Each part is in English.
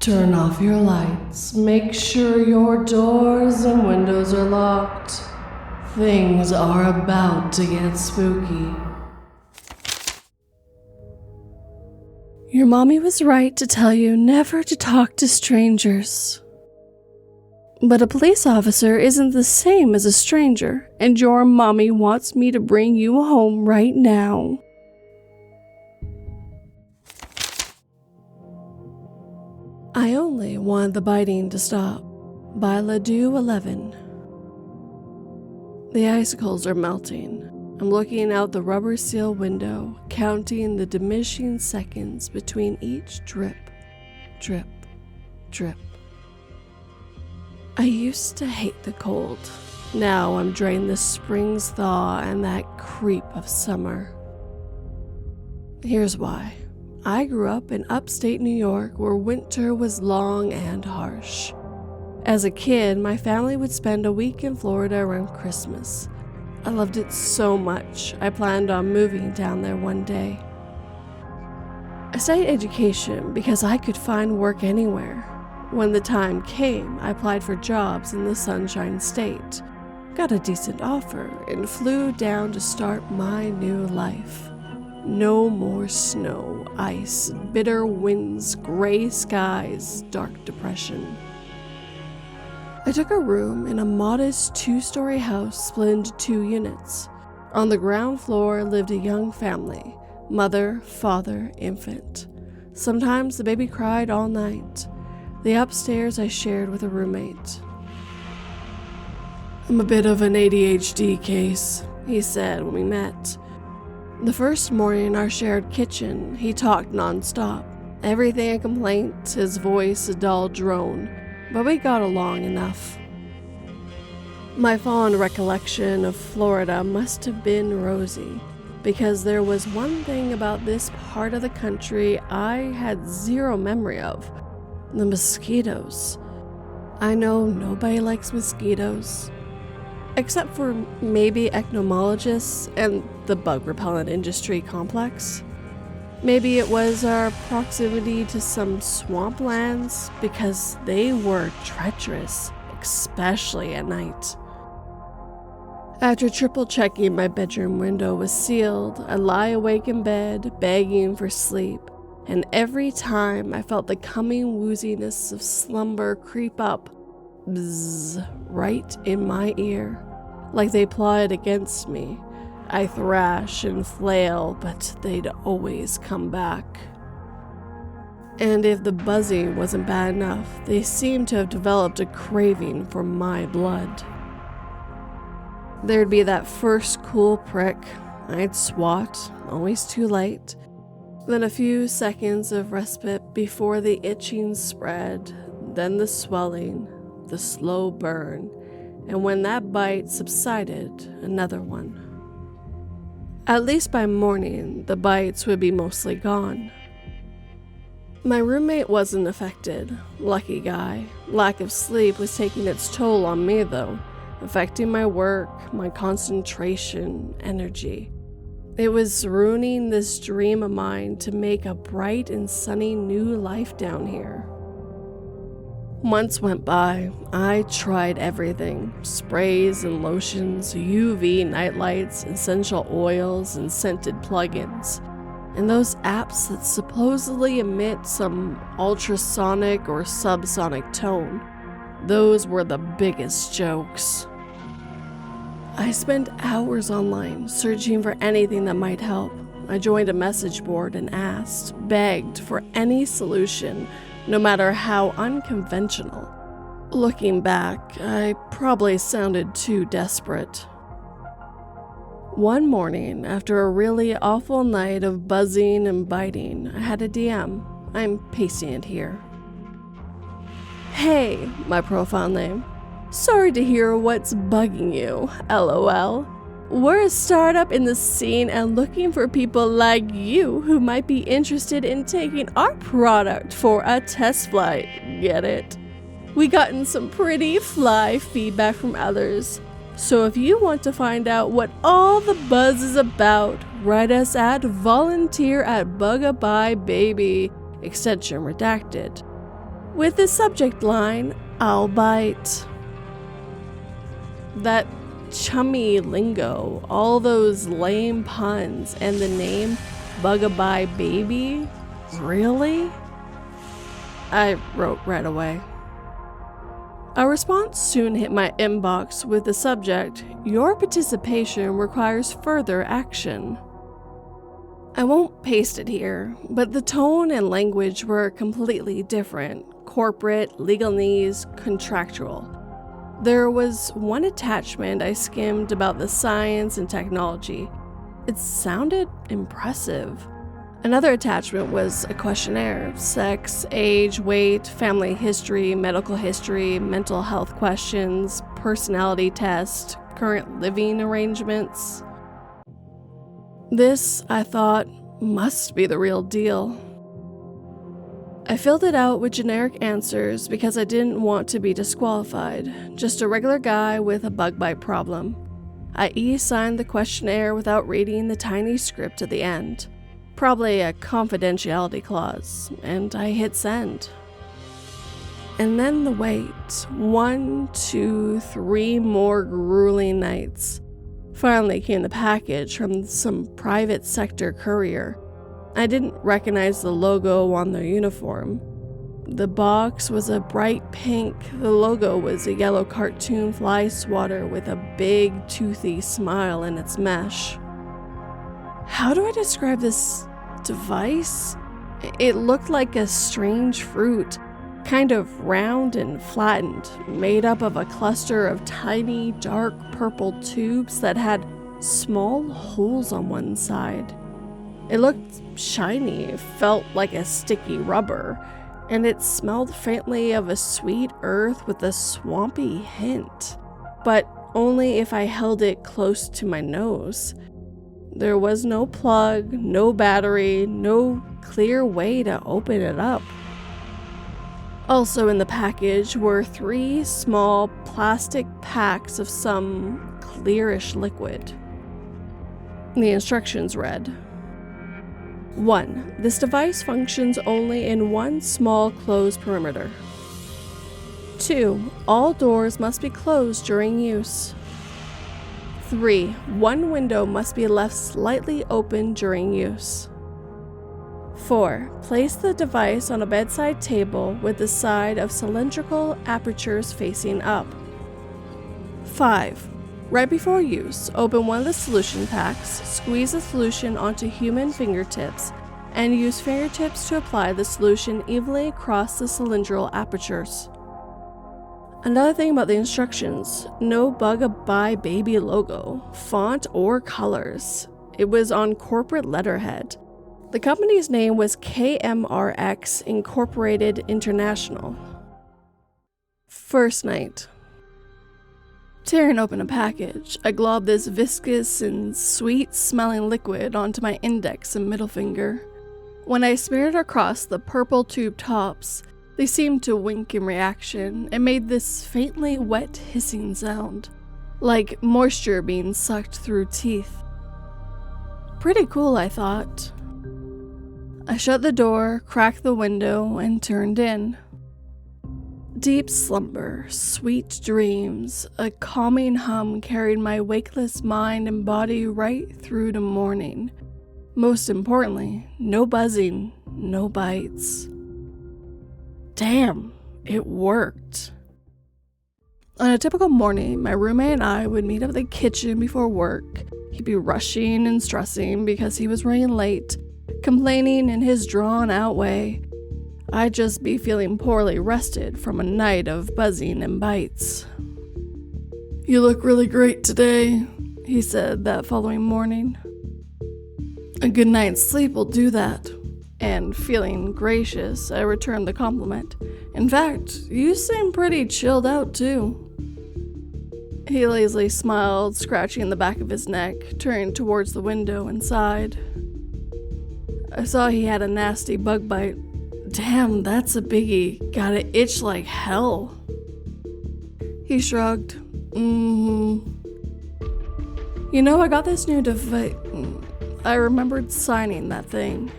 Turn off your lights. Make sure your doors and windows are locked. Things are about to get spooky. Your mommy was right to tell you never to talk to strangers. But a police officer isn't the same as a stranger, and your mommy wants me to bring you home right now. I Only Want the Biting to Stop by Ledoux 11. The icicles are melting. I'm looking out the rubber seal window, counting the diminishing seconds between each drip, drip, drip. I used to hate the cold. Now I'm drained the spring's thaw and that creep of summer. Here's why. I grew up in upstate New York where winter was long and harsh. As a kid, my family would spend a week in Florida around Christmas. I loved it so much, I planned on moving down there one day. I studied education because I could find work anywhere. When the time came, I applied for jobs in the Sunshine State, got a decent offer, and flew down to start my new life. No more snow, ice, bitter winds, gray skies, dark depression. I took a room in a modest 2-story house split into 2 units. On the ground floor lived a young family, mother, father, infant. Sometimes the baby cried all night. The upstairs I shared with a roommate. "I'm a bit of an ADHD case," he said when we met. The first morning in our shared kitchen, he talked nonstop. Everything a complaint, his voice a dull drone, but we got along enough. My fond recollection of Florida must have been rosy, because there was one thing about this part of the country I had zero memory of: the mosquitoes. I know nobody likes mosquitoes, except for maybe entomologists and the bug repellent industry complex. Maybe it was our proximity to some swamplands, because they were treacherous, especially at night. After triple checking my bedroom window was sealed, I lie awake in bed, begging for sleep, and every time I felt the coming wooziness of slumber creep up, bzzz, right in my ear, like they plotted against me. I thrash and flail, but they'd always come back. And if the buzzing wasn't bad enough, they seemed to have developed a craving for my blood. There'd be that first cool prick. I'd swat, always too late. Then a few seconds of respite before the itching spread, then the swelling, the slow burn, and when that bite subsided, another one. At least by morning, the bites would be mostly gone. My roommate wasn't affected. Lucky guy. Lack of sleep was taking its toll on me though, affecting my work, my concentration, energy. It was ruining this dream of mine to make a bright and sunny new life down here. Months went by. I tried everything: sprays and lotions, UV nightlights, essential oils, and scented plugins. And those apps that supposedly emit some ultrasonic or subsonic tone, those were the biggest jokes. I spent hours online searching for anything that might help. I joined a message board and asked, begged for any solution, no matter how unconventional. Looking back, I probably sounded too desperate. One morning, after a really awful night of buzzing and biting, I had a DM. I'm pasting it here. "Hey," my profile name. "Sorry to hear what's bugging you, LOL. We're a startup in the scene and looking for people like you who might be interested in taking our product for a test flight. Get it? We gotten some pretty fly feedback from others. So if you want to find out what all the buzz is about, write us at volunteer@bugabybaby, extension redacted. with the subject line, "I'll bite." That chummy lingo, all those lame puns, and the name Bugabye Baby? Really? I wrote right away. A response soon hit my inbox with the subject, "Your participation requires further action." I won't paste it here, but the tone and language were completely different. Corporate, legalese, contractual. There was one attachment I skimmed about the science and technology. It sounded impressive. Another attachment was a questionnaire: sex, age, weight, family history, medical history, mental health questions, personality test, current living arrangements. This, I thought, must be the real deal. I filled it out with generic answers because I didn't want to be disqualified. Just a regular guy with a bug bite problem. I e-signed the questionnaire without reading the tiny script at the end. Probably a confidentiality clause, and I hit send. And then the wait. 1, 2, 3 more grueling nights. Finally came the package from some private sector courier. I didn't recognize the logo on their uniform. The box was a bright pink. The logo was a yellow cartoon fly swatter with a big, toothy smile in its mesh. How do I describe this device? It looked like a strange fruit, kind of round and flattened, made up of a cluster of tiny, dark purple tubes that had small holes on one side. It looked shiny, felt like a sticky rubber, and it smelled faintly of a sweet earth with a swampy hint, but only if I held it close to my nose. There was no plug, no battery, no clear way to open it up. Also in the package were 3 small plastic packs of some clearish liquid. The instructions read, 1. This device functions only in one small closed perimeter. 2. All doors must be closed during use. 3. One window must be left slightly open during use. 4. Place the device on a bedside table with the side of cylindrical apertures facing up. 5. Right before use, open one of the solution packs, squeeze the solution onto human fingertips, and use fingertips to apply the solution evenly across the cylindrical apertures. Another thing about the instructions, no Bug-a-Bye Baby logo, font, or colors. It was on corporate letterhead. The company's name was KMRX Incorporated International. First night. Tearing open a package, I globbed this viscous and sweet-smelling liquid onto my index and middle finger. When I smeared across the purple tube tops, they seemed to wink in reaction and made this faintly wet hissing sound, like moisture being sucked through teeth. Pretty cool, I thought. I shut the door, cracked the window, and turned in. Deep slumber, sweet dreams, a calming hum carried my wakeless mind and body right through to morning. Most importantly, no buzzing, no bites. Damn, it worked. On a typical morning, my roommate and I would meet up at the kitchen before work. He'd be rushing and stressing because he was running late, complaining in his drawn-out way. I'd just be feeling poorly rested from a night of buzzing and bites. "You look really great today," he said that following morning. "A good night's sleep will do that." And feeling gracious, I returned the compliment. "In fact, you seem pretty chilled out too." He lazily smiled, scratching the back of his neck, turning towards the window and sighed. I saw he had a nasty bug bite. "Damn, that's a biggie. Gotta itch like hell." He shrugged. You know, I got this new device. I remembered signing that thing.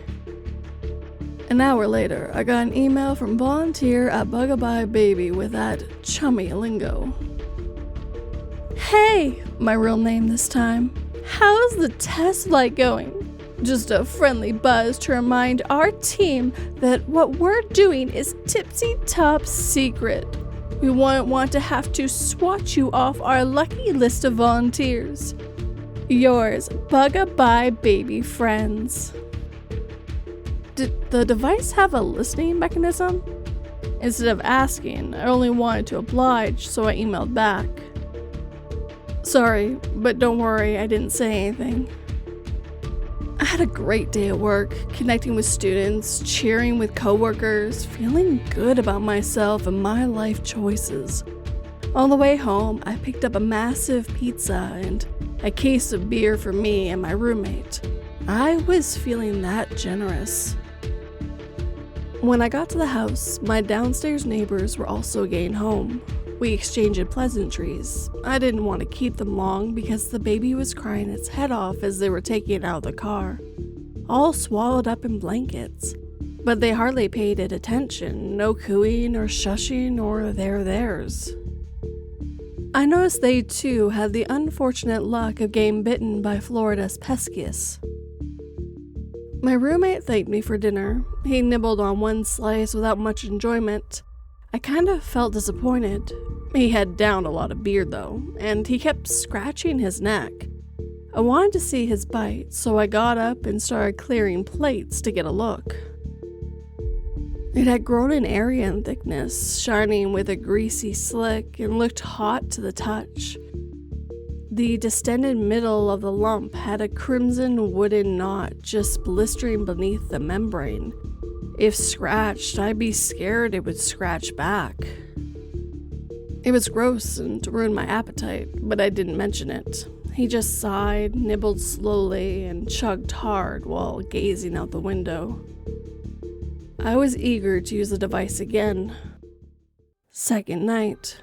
An hour later, I got an email from volunteer at Bugabye Baby with that chummy lingo. Hey, my real name this time. How's the test flight going? Just a friendly buzz to remind our team that what we're doing is tipsy-top secret. We won't want to have to swat you off our lucky list of volunteers. Yours, Bugabye Baby friends. Did the device have a listening mechanism? Instead of asking, I only wanted to oblige, so I emailed back. Sorry, but don't worry, I didn't say anything. I had a great day at work, connecting with students, cheering with coworkers, feeling good about myself and my life choices. On the way home, I picked up a massive pizza and a case of beer for me and my roommate. I was feeling that generous. When I got to the house, my downstairs neighbors were also getting home. We exchanged pleasantries. I didn't want to keep them long because the baby was crying its head off as they were taking it out of the car, all swallowed up in blankets. But they hardly paid it attention, no cooing or shushing or theirs. I noticed they too had the unfortunate luck of getting bitten by Florida's pescius. My roommate thanked me for dinner. He nibbled on one slice without much enjoyment. I kind of felt disappointed. He had downed a lot of beer though, and he kept scratching his neck. I wanted to see his bite, so I got up and started clearing plates to get a look. It had grown in area and thickness, shining with a greasy slick, and looked hot to the touch. The distended middle of the lump had a crimson wooden knot just blistering beneath the membrane. If scratched, I'd be scared it would scratch back. It was gross and ruined my appetite, but I didn't mention it. He just sighed, nibbled slowly, and chugged hard while gazing out the window. I was eager to use the device again. Second night.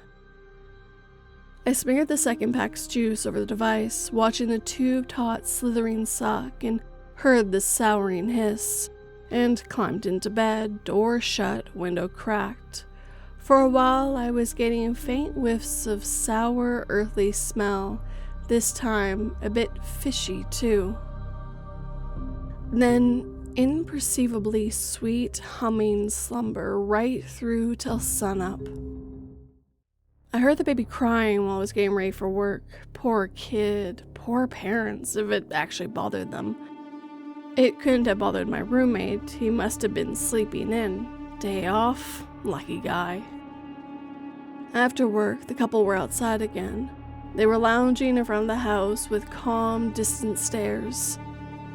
I smeared the second pack's juice over the device, watching the tube-taut slithering suck, and heard the souring hiss, and climbed into bed, door shut, window cracked. For a while I was getting faint whiffs of sour, earthly smell, this time a bit fishy too. Then imperceivably sweet humming slumber right through till sunup. I heard the baby crying while I was getting ready for work. Poor kid, poor parents, if it actually bothered them. It couldn't have bothered my roommate, he must have been sleeping in. Day off, lucky guy. After work, the couple were outside again. They were lounging in front of the house with calm, distant stares.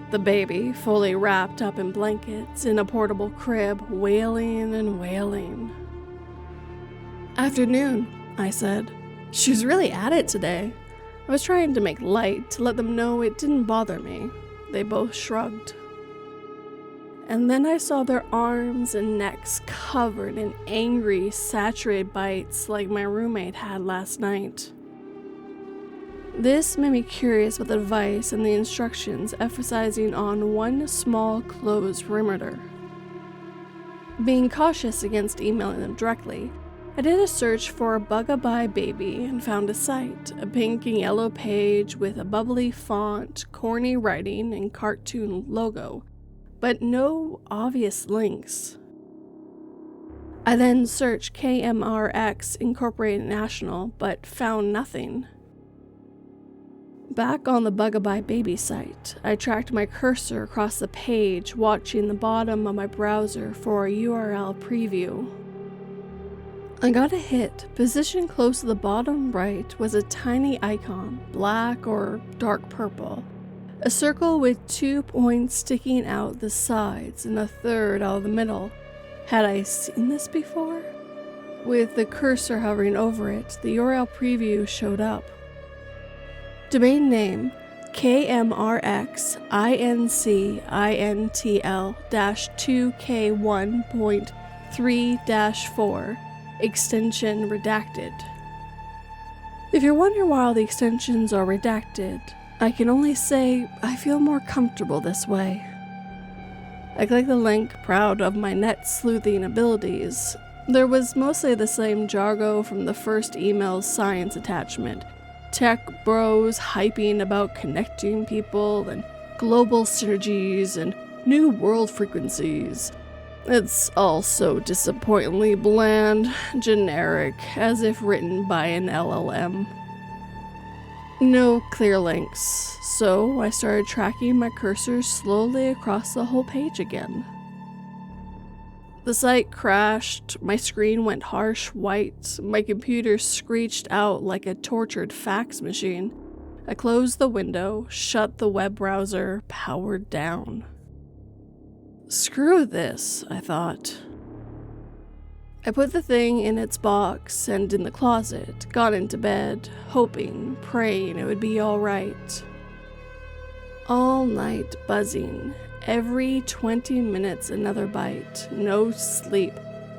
The baby, fully wrapped up in blankets, in a portable crib, wailing and wailing. Afternoon, I said. She was really at it today. I was trying to make light to let them know it didn't bother me. They both shrugged. And then I saw their arms and necks covered in angry, saturated bites like my roommate had last night. This made me curious about the device and the instructions emphasizing on one small closed perimeter. Being cautious against emailing them directly, I did a search for Bugabye Baby and found a site, a pink and yellow page with a bubbly font, corny writing, and cartoon logo, but no obvious links. I then searched KMRX Incorporated National, but found nothing. Back on the Bugabye Baby site, I tracked my cursor across the page, watching the bottom of my browser for a URL preview. I got a hit. Positioned close to the bottom right was a tiny icon, black or dark purple. A circle with 2 points sticking out the sides and a third out of the middle. Had I seen this before? With the cursor hovering over it, the URL preview showed up. Domain name, KMRX-INCL-2K1.3-4. Extension redacted. If you're wondering why all the extensions are redacted, I can only say I feel more comfortable this way. I clicked the link, proud of my net sleuthing abilities. There was mostly the same jargon from the first email's science attachment. Tech bros hyping about connecting people and global synergies and new world frequencies. It's all so disappointingly bland, generic, as if written by an LLM. No clear links, so I started tracking my cursor slowly across the whole page again. The site crashed, my screen went harsh white, my computer screeched out like a tortured fax machine. I closed the window, shut the web browser, powered down. Screw this, I thought. I put the thing in its box and in the closet, got into bed, hoping, praying it would be alright. All night buzzing, every 20 minutes another bite, no sleep.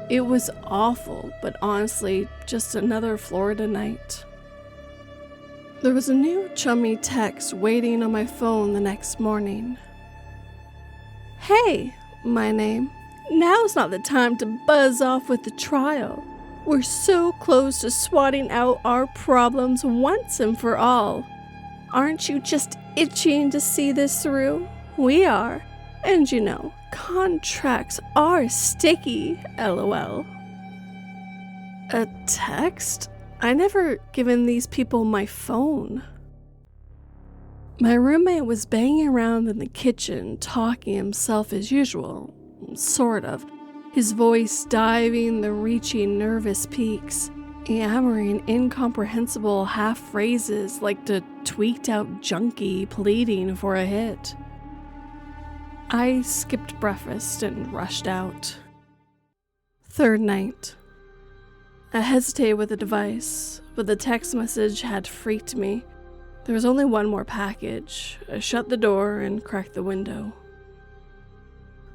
It was awful, but honestly, just another Florida night. There was a new chummy text waiting on my phone the next morning. Hey, my name. Now's not the time to buzz off with the trial. We're so close to swatting out our problems once and for all. Aren't you just itching to see this through? We are. And you know, contracts are sticky, lol. A text? I never given these people my phone. My roommate was banging around in the kitchen, talking himself as usual. Sort of. His voice diving the reaching nervous peaks, yammering incomprehensible half-phrases like the tweaked-out junkie pleading for a hit. I skipped breakfast and rushed out. Third night. I hesitated with the device, but the text message had freaked me. There was only one more package. I shut the door and cracked the window.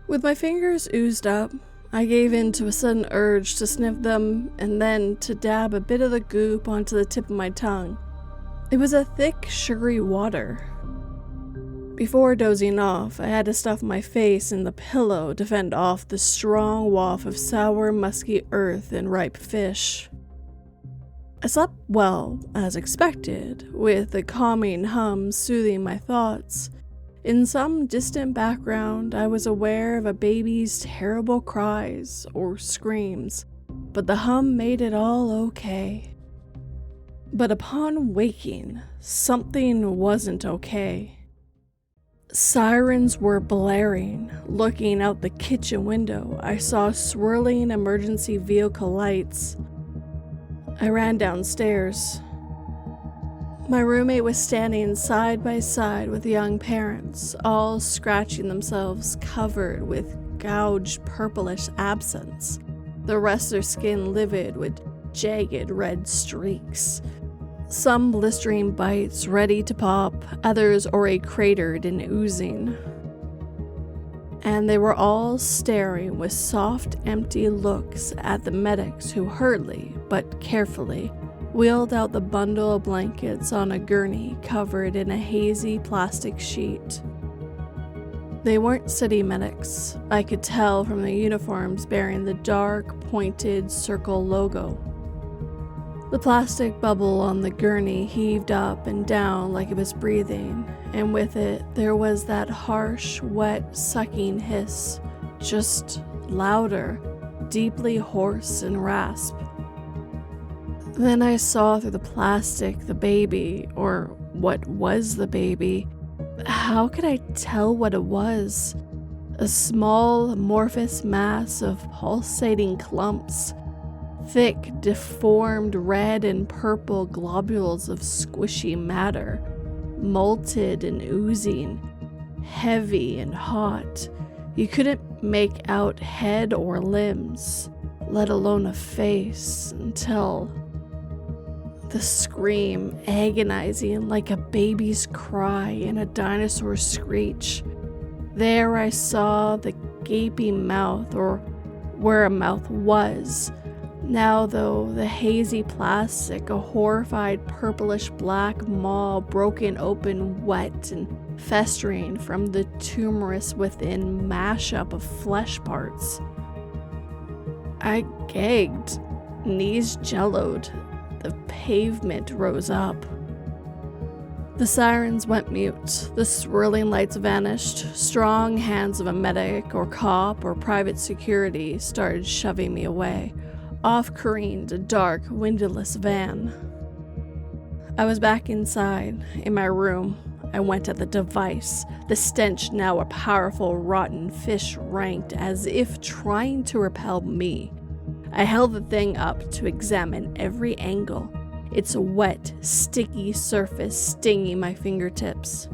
With my fingers oozed up, I gave in to a sudden urge to sniff them and then to dab a bit of the goop onto the tip of my tongue. It was a thick, sugary water. Before dozing off, I had to stuff my face in the pillow to fend off the strong waft of sour, musky earth and ripe fish. I slept well, as expected, with the calming hum soothing my thoughts. In some distant background, I was aware of a baby's terrible cries or screams, but the hum made it all okay. But upon waking, something wasn't okay. Sirens were blaring. Looking out the kitchen window, I saw swirling emergency vehicle lights. I ran downstairs. My roommate was standing side by side with young parents, all scratching themselves, covered with gouged purplish abscents, the rest of their skin livid with jagged red streaks. Some blistering bites ready to pop, others already cratered and oozing. And they were all staring with soft, empty looks at the medics who hurriedly, but carefully, wheeled out the bundle of blankets on a gurney covered in a hazy plastic sheet. They weren't city medics. I could tell from the uniforms bearing the dark, pointed circle logo. The plastic bubble on the gurney heaved up and down like it was breathing, and with it there was that harsh, wet, sucking hiss, just louder, deeply hoarse and rasp. Then I saw through the plastic the baby, or what was the baby. How could I tell what it was? A small, amorphous mass of pulsating clumps. Thick, deformed red and purple globules of squishy matter, molted and oozing, heavy and hot. You couldn't make out head or limbs, let alone a face, until the scream, agonizing like a baby's cry and a dinosaur's screech. There I saw the gaping mouth, or where a mouth was. Now, though, the hazy plastic, a horrified purplish black maw broken open, wet and festering from the tumorous within mashup of flesh parts. I gagged, knees jellowed, the pavement rose up. The sirens went mute, the swirling lights vanished, strong hands of a medic or cop or private security started shoving me away. Off careened a dark, windowless van. I was back inside, in my room. I went at the device, the stench now a powerful, rotten fish ranked as if trying to repel me. I held the thing up to examine every angle, its wet, sticky surface stinging my fingertips.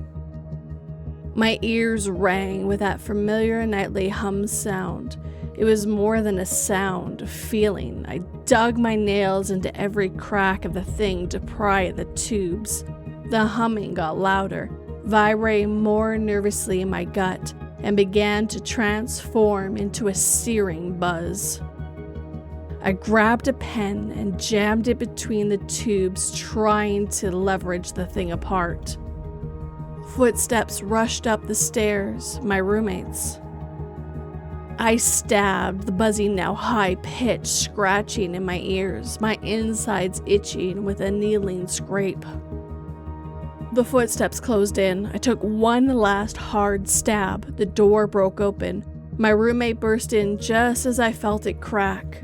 My ears rang with that familiar nightly hum sound. It was more than a sound, a feeling. I dug my nails into every crack of the thing to pry at the tubes. The humming got louder, vibrating more nervously in my gut, and began to transform into a searing buzz. I grabbed a pen and jammed it between the tubes, trying to leverage the thing apart. Footsteps rushed up the stairs, my roommates. I stabbed, the buzzing now high-pitched, scratching in my ears, my insides itching with a needling scrape. The footsteps closed in. I took one last hard stab. The door broke open. My roommate burst in just as I felt it crack.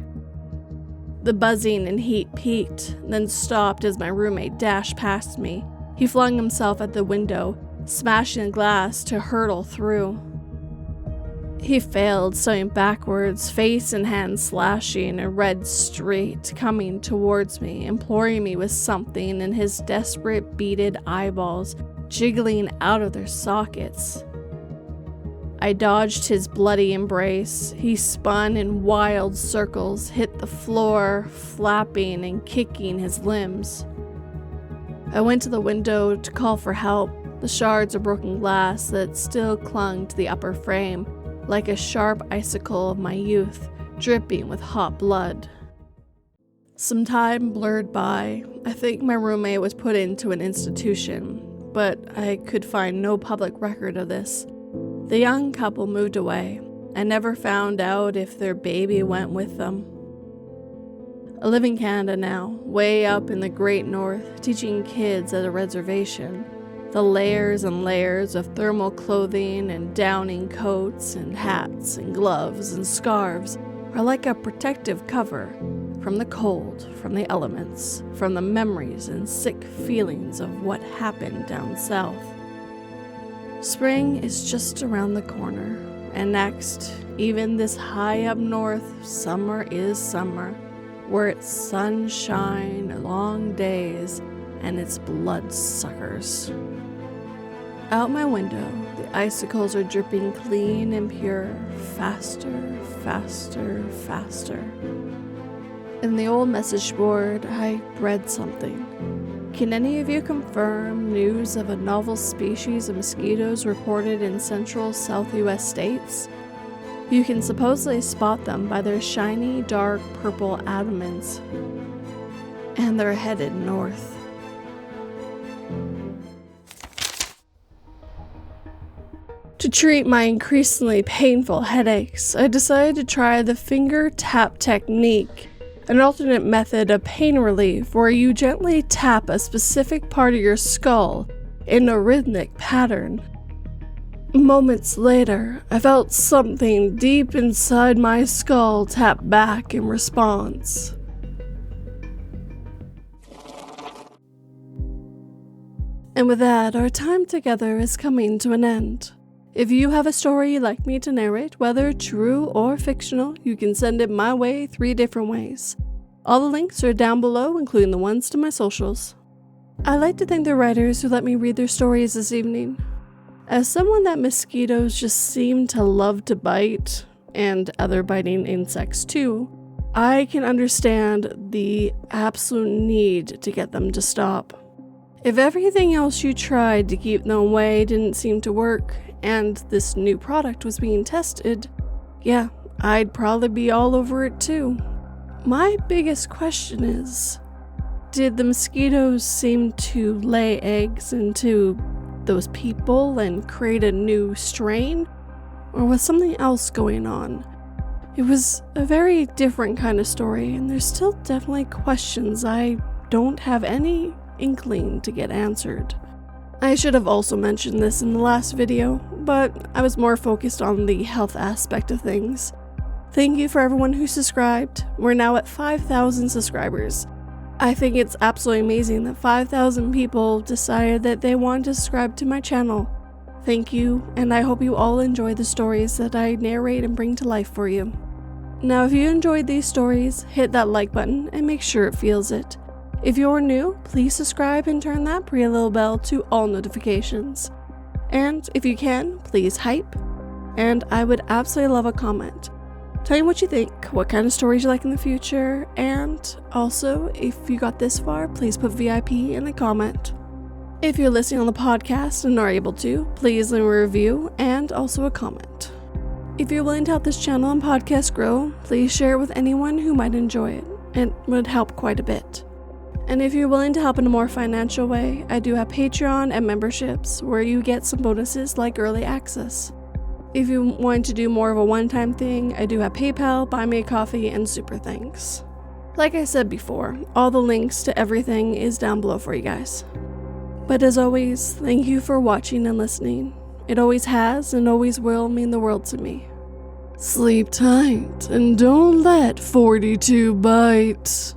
The buzzing and heat peaked, then stopped as my roommate dashed past me. He flung himself at the window, smashing the glass to hurtle through. He failed, sliding backwards, face and hands slashing, a red streak coming towards me, imploring me with something in his desperate, beaded eyeballs, jiggling out of their sockets. I dodged his bloody embrace. He spun in wild circles, hit the floor, flapping and kicking his limbs. I went to the window to call for help, the shards of broken glass that still clung to the upper frame, like a sharp icicle of my youth, dripping with hot blood. Some time blurred by. I think my roommate was put into an institution, but I could find no public record of this. The young couple moved away. I never found out if their baby went with them. I live in Canada now, way up in the Great North, teaching kids at a reservation. The layers and layers of thermal clothing and downing coats and hats and gloves and scarves are like a protective cover from the cold, from the elements, from the memories and sick feelings of what happened down south. Spring is just around the corner, and next, even this high up north, summer is summer, where it's sunshine, long days, and it's bloodsuckers. Out my window, the icicles are dripping clean and pure, faster, faster, faster. In the old message board, I read something. Can any of you confirm news of a novel species of mosquitoes reported in central South US states? You can supposedly spot them by their shiny, dark purple abdomens. And they're headed north. To treat my increasingly painful headaches, I decided to try the finger tap technique, an alternate method of pain relief where you gently tap a specific part of your skull in a rhythmic pattern. Moments later, I felt something deep inside my skull tap back in response. And with that, our time together is coming to an end. If you have a story you'd like me to narrate, whether true or fictional, you can send it my way 3 different ways. All the links are down below, including the ones to my socials. I'd like to thank the writers who let me read their stories this evening. As someone that mosquitoes just seem to love to bite, and other biting insects too, I can understand the absolute need to get them to stop. If everything else you tried to keep them away didn't seem to work, and this new product was being tested, yeah, I'd probably be all over it too. My biggest question is, did the mosquitoes seem to lay eggs into those people and create a new strain? Or was something else going on? It was a very different kind of story, and there's still definitely questions I don't have any inkling to get answered. I should have also mentioned this in the last video, but I was more focused on the health aspect of things. Thank you for everyone who subscribed. We're now at 5,000 subscribers. I think it's absolutely amazing that 5,000 people decided that they want to subscribe to my channel. Thank you, and I hope you all enjoy the stories that I narrate and bring to life for you. Now, if you enjoyed these stories, hit that like button and make sure it feels it. If you're new, please subscribe and turn that pretty little bell to all notifications. And if you can, please hype. And I would absolutely love a comment. Tell me what you think, what kind of stories you like in the future, and also, if you got this far, please put VIP in the comment. If you're listening on the podcast and are able to, please leave a review and also a comment. If you're willing to help this channel and podcast grow, please share it with anyone who might enjoy it. It would help quite a bit. And if you're willing to help in a more financial way, I do have Patreon and memberships where you get some bonuses like early access. If you want to do more of a one-time thing, I do have PayPal, Buy Me a Coffee, and Super Thanks. Like I said before, all the links to everything is down below for you guys. But as always, thank you for watching and listening. It always has and always will mean the world to me. Sleep tight and don't let 42 bite.